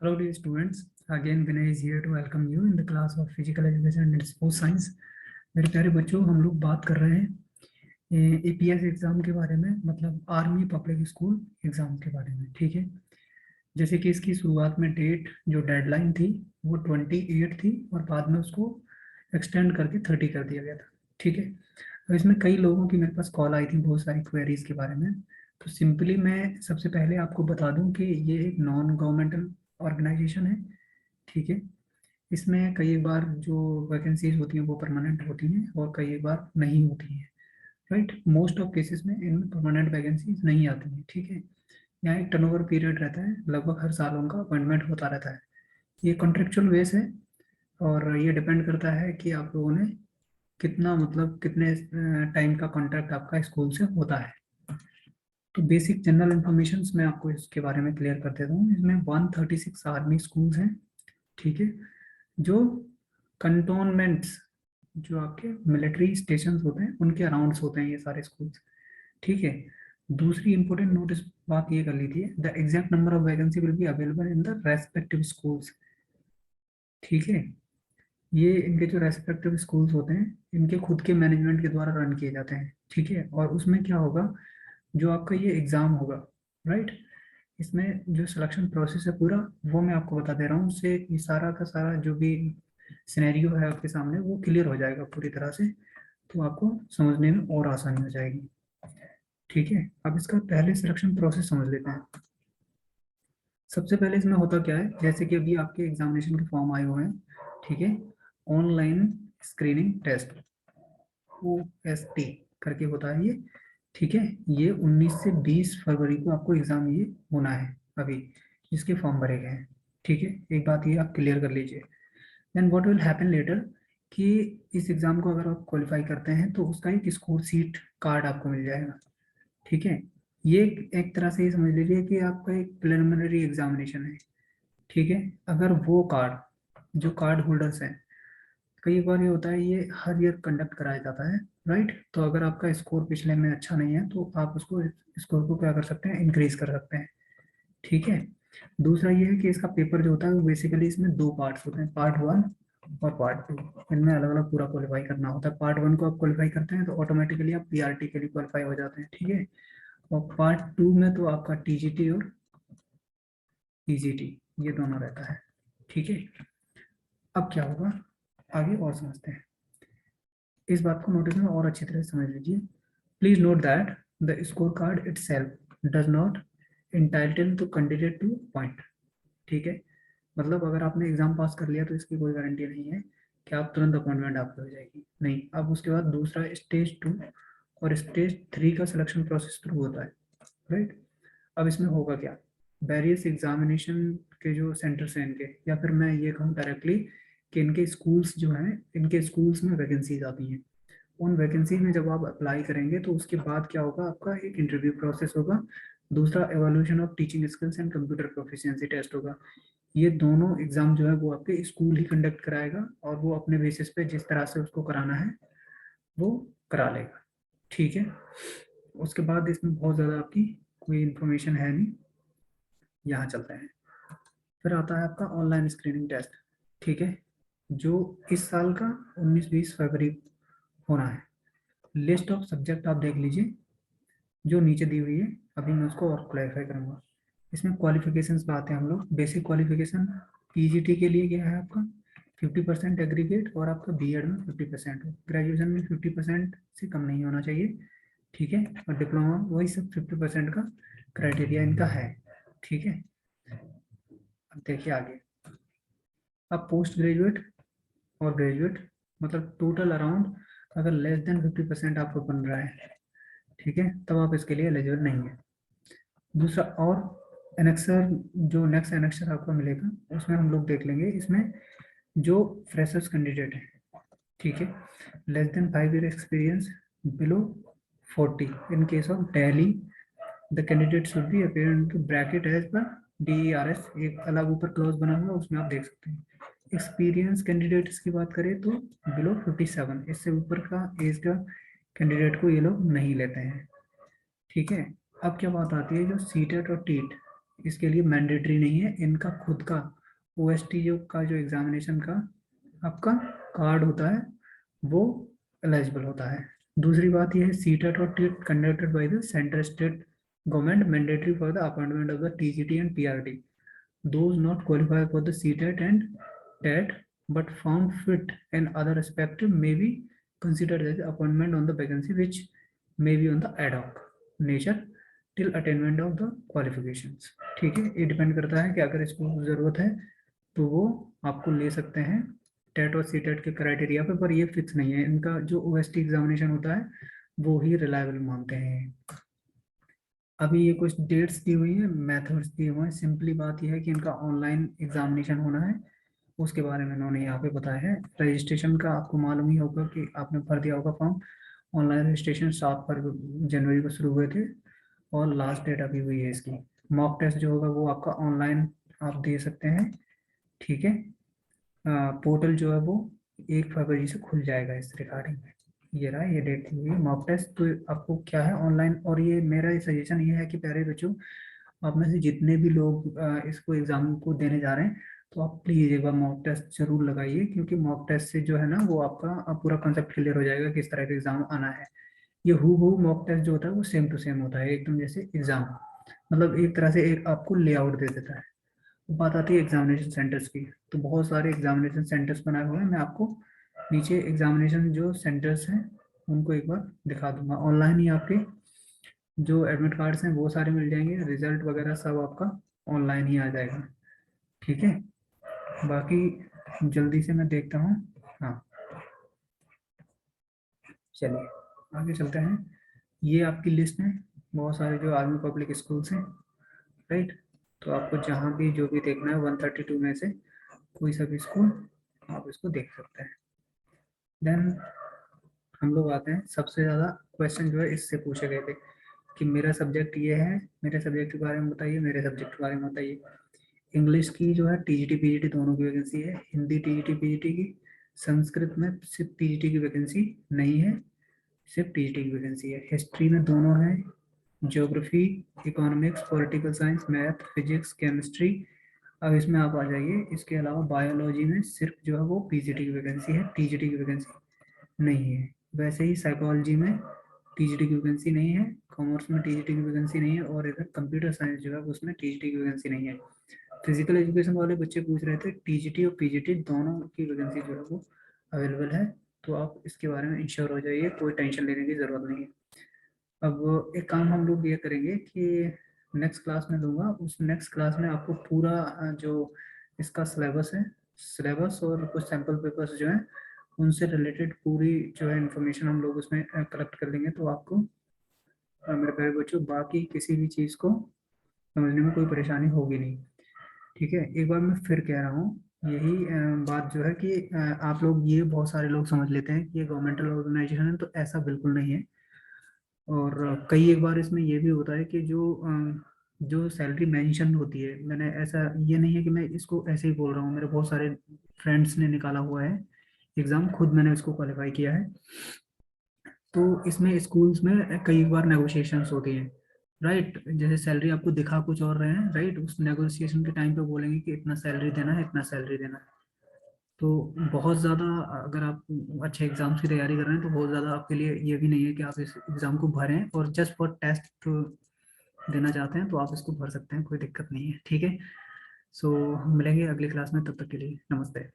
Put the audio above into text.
Hello dear students, again Vinay is here to welcome you in the class of Physical Education and Sports Science। मेरे प्यारे बच्चों, हम लोग बात कर रहे हैं एपीएस एग्जाम के बारे में, मतलब आर्मी पब्लिक स्कूल एग्जाम के बारे में। ठीक है, जैसे कि इसकी शुरुआत में डेट जो डेडलाइन थी वो 28 थी और बाद में उसको एक्सटेंड करके 30 कर दिया गया था। ठीक है, अब इसमें कई लोगों की मेरे पास कॉल आई थी बहुत सारी क्वेरीज के बारे में। तो सिंपली मैं सबसे पहले आपको बता दूं कि ये एक नॉन गवर्नमेंटल ऑर्गेनाइजेशन है। ठीक है, इसमें कई बार जो वैकेंसीज होती हैं वो परमानेंट होती हैं और कई बार नहीं होती हैं। राइट, मोस्ट ऑफ केसेस में इनमें परमानेंट वैकेंसीज नहीं आती हैं। ठीक है, यहाँ एक टर्नओवर पीरियड रहता है, लगभग हर साल उनका अपॉइंटमेंट होता रहता है। ये कॉन्ट्रेक्चुअल बेस है और ये डिपेंड करता है कि आप लोगों ने कितना, मतलब कितने टाइम का कॉन्ट्रैक्ट आपका स्कूल से होता है। तो बेसिक जनरल इन्फॉर्मेशन मैं आपको इसके बारे में क्लियर कर देता हूँ। इसमें 136 आर्मी स्कूल्स हैं। ठीक है, जो कंटोनमेंट्स, जो आपके मिलिट्री स्टेशन होते हैं उनके अराउंड्स होते हैं ये सारे स्कूल्स। ठीक है, दूसरी इंपॉर्टेंट नोटिस बात ये कर लीजिए, the exact number of vacancy will be available in the respective schools. ठीक है, ये इनके जो रेस्पेक्टिव स्कूल्स होते हैं इनके खुद के मैनेजमेंट के द्वारा रन किए जाते हैं। ठीक है, और उसमें क्या होगा, जो आपका ये एग्जाम होगा, राइट, इसमें जो सिलेक्शन प्रोसेस है पूरा वो मैं आपको बता दे रहा हूँ। उससे ये सारा का सारा जो भी सिनेरियो है आपके सामने वो क्लियर हो जाएगा पूरी तरह से, तो आपको समझने में और आसानी हो जाएगी। ठीक है, अब इसका पहले सिलेक्शन प्रोसेस समझ लेते हैं। सबसे पहले इसमें होता क्या है, जैसे कि अभी आपके एग्जामिनेशन के फॉर्म आए हुए हैं। ठीक है, ऑनलाइन स्क्रीनिंग टेस्ट, OST करके होता है ये। ठीक है, ये 19 से 20 फरवरी को आपको एग्जाम ये होना है अभी, जिसके फॉर्म भरे गए हैं। ठीक है, एक बात ये आप क्लियर कर लीजिए। Then what will happen later, कि इस एग्जाम को अगर आप क्वालिफाई करते हैं तो उसका एक स्कोर सीट कार्ड आपको मिल जाएगा। ठीक है, ये एक तरह से ये समझ लीजिए कि आपका एक प्रिलिमिनरी एग्जामिनेशन है। ठीक है, अगर वो कार्ड, जो कार्ड होल्डर्स हैं, कई बार ये होता है ये हर ईयर कंडक्ट कराया जाता है, राइट, तो अगर आपका स्कोर पिछले में अच्छा नहीं है तो आप उसको स्कोर को क्या कर सकते हैं, इंक्रीज कर सकते हैं। ठीक है, दूसरा ये है कि इसका पेपर जो होता है वो बेसिकली इसमें दो पार्ट्स होते हैं, पार्ट 1 और पार्ट 2। इनमें अलग अलग पूरा क्वालिफाई करना होता है। पार्ट 1 को आप क्वालिफाई करते हैं तो ऑटोमेटिकली आप पीआरटी के लिए क्वालिफाई हो जाते हैं। ठीक है, और पार्ट 2 में तो आपका टीजीटी और पीजीटी ये दोनों रहता है। ठीक है, अब क्या होगा आगे और समझते हैं। इस बात को नोटिस में और अच्छी तरह से समझ लीजिए। Please note that the score card itself does not entitled to candidate to point. ठीक है, मतलब अगर आपने एग्जाम पास कर लिया तो इसकी कोई गारंटी नहीं है कि आप तुरंत अपॉइंटमेंट आपकी हो जाएगी, नहीं। अब उसके बाद दूसरा स्टेज 2 और स्टेज 3 का सिलेक्शन प्रोसेस शुरू होता है, राइट। अब इसमें होगा क्या, वेरियस एग्जामिनेशन के जो सेंटर्स हैं इनके, या फिर मैं ये कहूँ डायरेक्टली कि इनके स्कूल्स जो हैं, इनके स्कूल्स में वैकेंसीज आती हैं। उन वैकेंसी में जब आप अप्लाई करेंगे तो उसके बाद क्या होगा, आपका एक इंटरव्यू प्रोसेस होगा, दूसरा evolution of teaching skills and computer proficiency test होगा। ये दोनों एग्जाम जो है वो आपके स्कूल ही कंडक्ट कराएगा और वो अपने बेसिस पे जिस तरह से उसको कराना है वो करा लेगा। ठीक है, उसके बाद इसमें बहुत ज़्यादा आपकी कोई इन्फॉर्मेशन है नहीं, यहाँ चलते हैं। फिर आता है आपका ऑनलाइन स्क्रीनिंग टेस्ट। ठीक है, जो इस साल का 19-20 फरवरी होना है। लिस्ट ऑफ सब्जेक्ट आप देख लीजिए जो नीचे दी हुई है, अभी मैं उसको और क्लैरिफाई करूंगा। इसमें क्वालिफिकेशंस पे आते हैं हम लोग। बेसिक क्वालिफिकेशन पीजीटी के लिए क्या है आपका 50% एग्रीगेट, और आपका बीएड में 50% हो, ग्रेजुएशन में 50% से कम नहीं होना चाहिए। ठीक है, और डिप्लोमा वही सब 50% का क्राइटेरिया इनका है। ठीक है, अब देखिए आगे। अब पोस्ट ग्रेजुएट और ग्रेजुएट, मतलब टोटल अराउंड अगर लेस देन 50% आपको बन रहा है, ठीक है, तब आप इसके लिए एलिजिबल नहीं है। दूसरा, और एनेक्सर, जो नेक्स्ट एनेक्सर आपको मिलेगा उसमें हम लोग देख लेंगे। इसमें जो फ्रेशर्स कैंडिडेट है, ठीक है, less than 5 year experience, below 40 in case of Delhi, the candidate should be appear to bracket age per DERS, एक अलग ऊपर क्लॉज बना हुआ उसमें आप देख सकते हैं। एक्सपीरियंस कैंडिडेट्स की बात करें तो बिलो 57, इससे ऊपर का एज का कैंडिडेट को ये लोग नहीं लेते हैं। ठीक है, अब क्या बात आती है जो सीटेट और टीट, इसके लिए मैंडेटरी नहीं है, इनका खुद का ओएसटी जो एग्जामिनेशन का आपका कार्ड होता है वो एलिजिबल होता है। दूसरी बात यह है सीटेट और TET conducted by the central state government mandatory for the appointment of the TGT and PRT. Those not qualified for the CTET and TET but found fit in other aspect may be considered as appointment on the vacancy which may be on the ad hoc nature till attainment of the qualifications। ठीक है, ये depend करता है कि अगर इसको जरूरत है तो वो आपको ले सकते हैं टेट और सीटेट के क्राइटेरिया पे, पर ये फिक्स नहीं है। इनका जो ओएसटी एग्जामिनेशन होता है वो ही रिलायबल मानते हैं। अभी ये कुछ डेट्स दी हुई है, मेथड्स दिए हुए हैं। सिंपली बात यह है कि इनका ऑनलाइन एग्जामिनेशन होना है, उसके बारे में इन्होंने यहाँ पे बताया है। रजिस्ट्रेशन का आपको मालूम ही होगा कि आपने भर दिया होगा फॉर्म। ऑनलाइन रजिस्ट्रेशन 7 जनवरी को शुरू हुए थे और लास्ट डेट अभी हुई है इसकी। मॉक टेस्ट जो होगा वो आपका ऑनलाइन आप दे सकते हैं। ठीक है, पोर्टल जो है वो 1 फरवरी से खुल जाएगा इस रिगार्डिंग में। ये रहा, ये डेट दी हुई है मॉक टेस्ट। तो आपको क्या है ऑनलाइन, और ये मेरा सजेशन ये है कि प्यारे बच्चों आप में से जितने भी लोग इसको एग्जाम को देने जा रहे हैं तो आप प्लीज़ एक बार मॉक टेस्ट जरूर लगाइए, क्योंकि मॉक टेस्ट से जो है ना वो आपका पूरा कंसेप्ट क्लियर हो जाएगा किस तरह का एग्जाम आना है। ये हु मॉक टेस्ट जो होता है वो सेम टू सेम होता है एकदम जैसे एग्जाम, मतलब एक तरह से एक आपको लेआउट दे देता है। बात आती है एग्जामिनेशन सेंटर्स की, तो बहुत सारे एग्जामिनेशन सेंटर्स बनाए हुए हैं। मैं आपको नीचे एग्जामिनेशन जो सेंटर्स हैं उनको एक बार दिखा दूंगा। ऑनलाइन ही आपके जो एडमिट कार्ड्स हैं वो सारे मिल जाएंगे, रिजल्ट वगैरह सब आपका ऑनलाइन ही आ जाएगा। ठीक है, बाकी जल्दी से मैं देखता हूँ। हाँ चलिए आगे चलते हैं। ये आपकी लिस्ट है बहुत सारे जो आर्मी पब्लिक स्कूल्स हैं, राइट। तो आपको जहाँ भी जो भी देखना है 132 में से कोई सा भी स्कूल आप इसको देख सकते हैं। देन हम लोग आते हैं, सबसे ज़्यादा क्वेश्चन जो है इससे पूछे गए थे कि मेरा सब्जेक्ट ये है, मेरे सब्जेक्ट के बारे में बताइए, मेरे सब्जेक्ट के बारे में बताइए। इंग्लिश की जो है टीजीटी पीजीटी दोनों की वैकेंसी है, हिंदी टीजीटी पीजीटी की। संस्कृत में सिर्फ टीजीटी की वैकेंसी नहीं है, सिर्फ टीजीटी की वैकेंसी है। हिस्ट्री में दोनों है, geography, economics, political science, math, physics, chemistry. अब इसमें आप आ जाइए, इसके अलावा बायोलॉजी में सिर्फ जो है वो पीजीटी की वैकेंसी है, टीजीटी की वैकेंसी नहीं है। वैसे ही साइकोलॉजी में टीजीटी की वैकेंसी नहीं है, कॉमर्स में टीजीटी की वैकेंसी नहीं है, और इधर कंप्यूटर साइंस जो है उसमें टीजीटी की वैकेंसी नहीं है। फिजिकल एजुकेशन वाले बच्चे पूछ रहे थे, टीजीटी और पीजीटी दोनों की वैकेंसी जो है वो अवेलेबल है, तो आप इसके बारे में इंश्योर हो जाइए, कोई टेंशन लेने की ज़रूरत नहीं है। अब एक काम हम लोग ये करेंगे कि नेक्स्ट क्लास में दूंगा, उस नेक्स्ट क्लास में आपको पूरा जो इसका सिलेबस है, सिलेबस और कुछ सैम्पल पेपर्स जो हैं उनसे रिलेटेड पूरी जो है इन्फॉर्मेशन हम लोग उसमें कलेक्ट कर लेंगे, तो आपको मेरे प्यारे बच्चों बाकी किसी भी चीज़ को समझने में कोई परेशानी होगी नहीं। ठीक है, एक बार मैं फिर कह रहा हूँ, यही बात जो है कि आप लोग ये बहुत सारे लोग समझ लेते हैं कि ये गवर्नमेंटल ऑर्गेनाइजेशन है, तो ऐसा बिल्कुल नहीं है। और कई एक बार इसमें ये भी होता है कि जो सैलरी मेंशन होती है, मैंने ऐसा ये नहीं है कि मैं इसको ऐसे ही बोल रहा हूँ, मेरे बहुत सारे फ्रेंड्स ने निकाला हुआ है एग्ज़ाम, खुद मैंने इसको क्वालिफाई किया है। तो इसमें स्कूल्स में कई बार नेगोशिएशंस होती हैं, राइट। जैसे सैलरी आपको दिखा कुछ और रहे हैं, राइट, उस नेगोशिएशन के टाइम पे बोलेंगे कि इतना सैलरी देना है, इतना सैलरी देना है। तो बहुत ज़्यादा अगर आप अच्छे एग्जाम्स की तैयारी कर रहे हैं तो बहुत ज़्यादा आपके लिए ये भी नहीं है कि आप इस एग्ज़ाम को भरें, और जस्ट फॉर टेस्ट देना चाहते हैं तो आप इसको भर सकते हैं, कोई दिक्कत नहीं है। ठीक है, सो मिलेंगे अगली क्लास में, तब तक के लिए नमस्ते।